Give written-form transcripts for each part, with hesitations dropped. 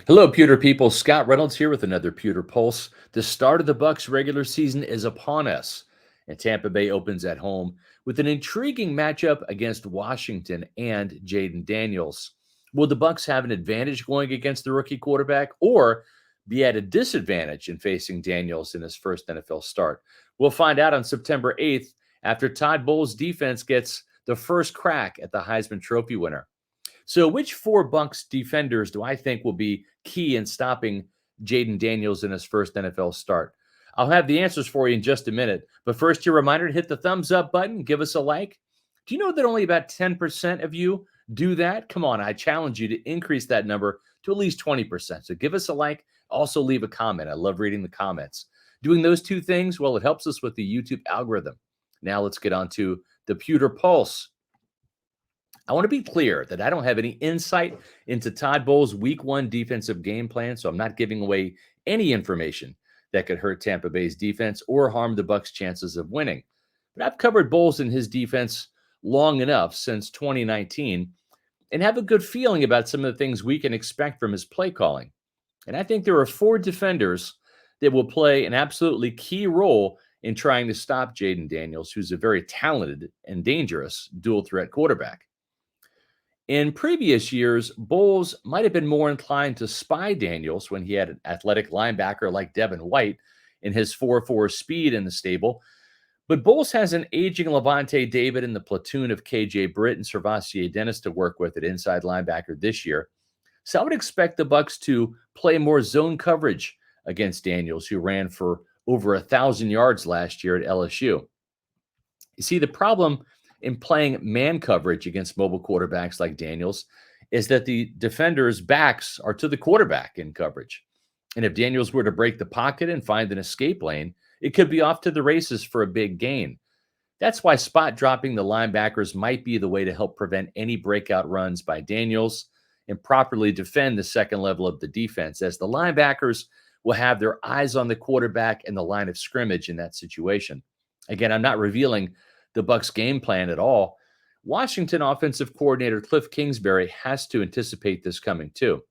Hello, Pewter people. Scott Reynolds here with another Pewter Pulse. The start of the Bucs regular season is upon us, and Tampa Bay opens at home with an intriguing matchup against Washington and Jayden Daniels. Will the Bucs have an advantage going against the rookie quarterback, or be at a disadvantage in facing Daniels in his first NFL start? We'll find out on September 8th after Todd Bowles' defense gets the first crack at the Heisman Trophy winner. So, which four Bucs defenders do I think will be key in stopping Jayden Daniels in his first NFL start? I'll have the answers for you in just a minute. But first, your reminder to hit the thumbs up button, give us a like. Do you know that only about 10% of you do that? Come on, I challenge you to increase that number to at least 20%. So give us a like. Also, leave a comment. I love reading the comments. Doing those two things, well, it helps us with the YouTube algorithm. Now, let's get on to the Pewter Pulse. I want to be clear that I don't have any insight into Todd Bowles' week one defensive game plan, so I'm not giving away any information that could hurt Tampa Bay's defense or harm the Bucs' chances of winning. But I've covered Bowles and his defense long enough since 2019 and have a good feeling about some of the things we can expect from his play calling. And I think there are four defenders that will play an absolutely key role in trying to stop Jayden Daniels, who's a very talented and dangerous dual threat quarterback. In previous years, Bowles might have been more inclined to spy Daniels when he had an athletic linebacker like Devin White in his 4-4 speed in the stable. But Bowles has an aging Levante David in the platoon of KJ Britt and Servassier Dennis to work with at inside linebacker this year. So I would expect the Bucs to play more zone coverage against Daniels, who ran for over 1,000 yards last year at LSU. You see, the problem in playing man coverage against mobile quarterbacks like Daniels is that the defenders' backs are to the quarterback in coverage. And if Daniels were to break the pocket and find an escape lane, it could be off to the races for a big gain. That's why spot dropping the linebackers might be the way to help prevent any breakout runs by Daniels and properly defend the second level of the defense, as the linebackers will have their eyes on the quarterback and the line of scrimmage in that situation. Again, I'm not revealing the Bucs game plan at all. Washington offensive coordinator Cliff Kingsbury has to anticipate this coming too.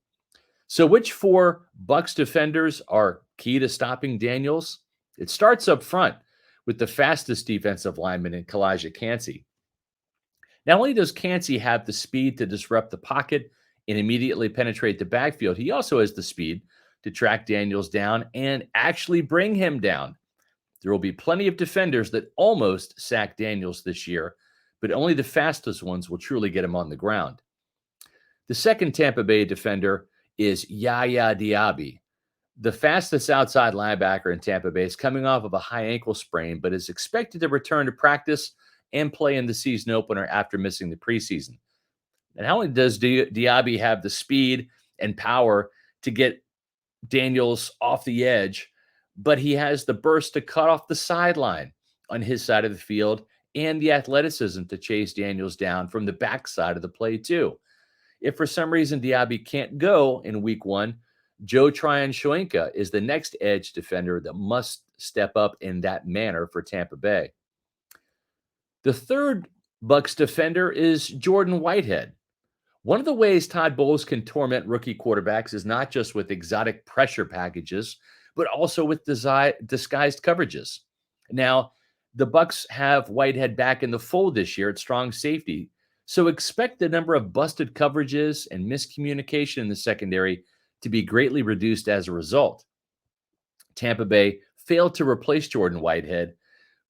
So which four Bucs defenders are key to stopping Daniels? It starts up front with the fastest defensive lineman in Calijah Kancey. Not only does Kancey have the speed to disrupt the pocket and immediately penetrate the backfield, he also has the speed to track Daniels down and actually bring him down. There will be plenty of defenders that almost sack Daniels this year, but only the fastest ones will truly get him on the ground. The second Tampa Bay defender is YaYa Diaby. The fastest outside linebacker in Tampa Bay is coming off of a high ankle sprain, but is expected to return to practice and play in the season opener after missing the preseason. And not only does Diaby have the speed and power to get Daniels off the edge, but he has the burst to cut off the sideline on his side of the field and the athleticism to chase Daniels down from the backside of the play, too. If for some reason Diaby can't go in week one, Joe Tryon-Shoyinka is the next edge defender that must step up in that manner for Tampa Bay. The third Bucs defender is Jordan Whitehead. One of the ways Todd Bowles can torment rookie quarterbacks is not just with exotic pressure packages, but also with disguised coverages. Now, the Bucs have Whitehead back in the fold this year at strong safety, so expect the number of busted coverages and miscommunication in the secondary to be greatly reduced as a result. Tampa Bay failed to replace Jordan Whitehead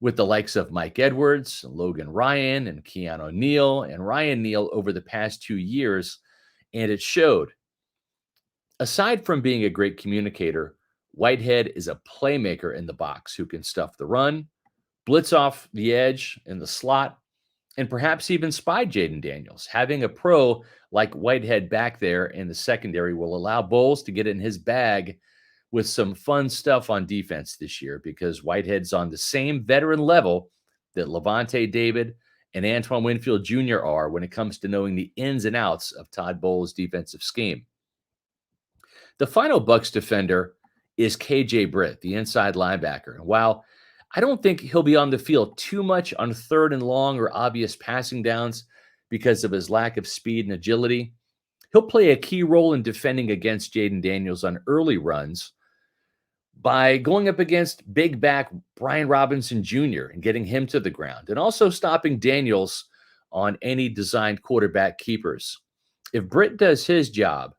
with the likes of Mike Edwards, Logan Ryan, and Keanu Neal, and Ryan Neal over the past 2 years, and it showed. Aside from being a great communicator, Whitehead is a playmaker in the box who can stuff the run, blitz off the edge in the slot, and perhaps even spy Jayden Daniels. Having a pro like Whitehead back there in the secondary will allow Bowles to get in his bag with some fun stuff on defense this year, because Whitehead's on the same veteran level that Levante David and Antoine Winfield Jr. are when it comes to knowing the ins and outs of Todd Bowles' defensive scheme. The final Bucs defender is KJ Britt, the inside linebacker. And while I don't think he'll be on the field too much on third and long or obvious passing downs because of his lack of speed and agility, He'll play a key role in defending against Jayden Daniels on early runs by going up against big back Brian Robinson Jr. and getting him to the ground, and also stopping Daniels on any designed quarterback keepers. If Britt does his job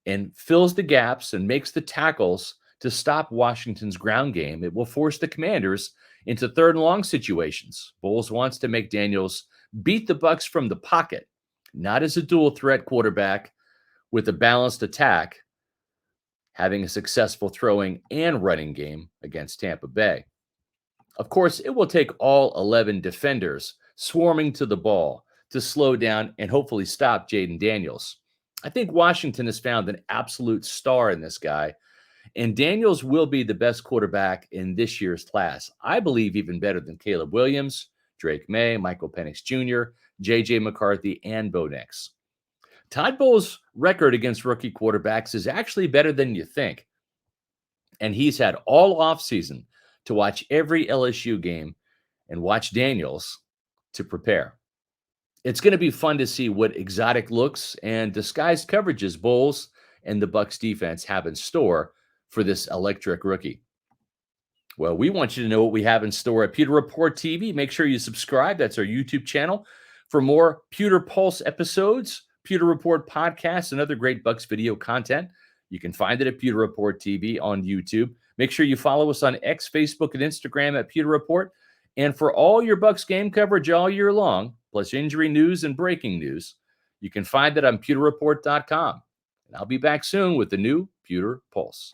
and fills the gaps and makes the tackles to stop Washington's ground game, it will force the Commanders into third and long situations. Bowles wants to make Daniels beat the Bucs from the pocket, not as a dual threat quarterback with a balanced attack, having a successful throwing and running game against Tampa Bay. Of course, it will take all 11 defenders swarming to the ball to slow down and hopefully stop Jayden Daniels. I think Washington has found an absolute star in this guy, and Daniels will be the best quarterback in this year's class. I believe even better than Caleb Williams, Drake May, Michael Penix Jr., J.J. McCarthy, and Bo Nix. Todd Bowles' record against rookie quarterbacks is actually better than you think, and he's had all offseason to watch every LSU game and watch Daniels to prepare. It's going to be fun to see what exotic looks and disguised coverages Bowles and the Bucs defense have in store for this electric rookie. Well, we want you to know what we have in store at Pewter Report TV. Make sure you subscribe. That's our YouTube channel for more Pewter Pulse episodes, Pewter Report podcasts, and other great Bucs video content. You can find it at Pewter Report TV on YouTube. Make sure you follow us on X, Facebook, and Instagram at Pewter Report. And for all your Bucs game coverage all year long, plus injury news and breaking news, you can find it on pewterreport.com. And I'll be back soon with the new Pewter Pulse.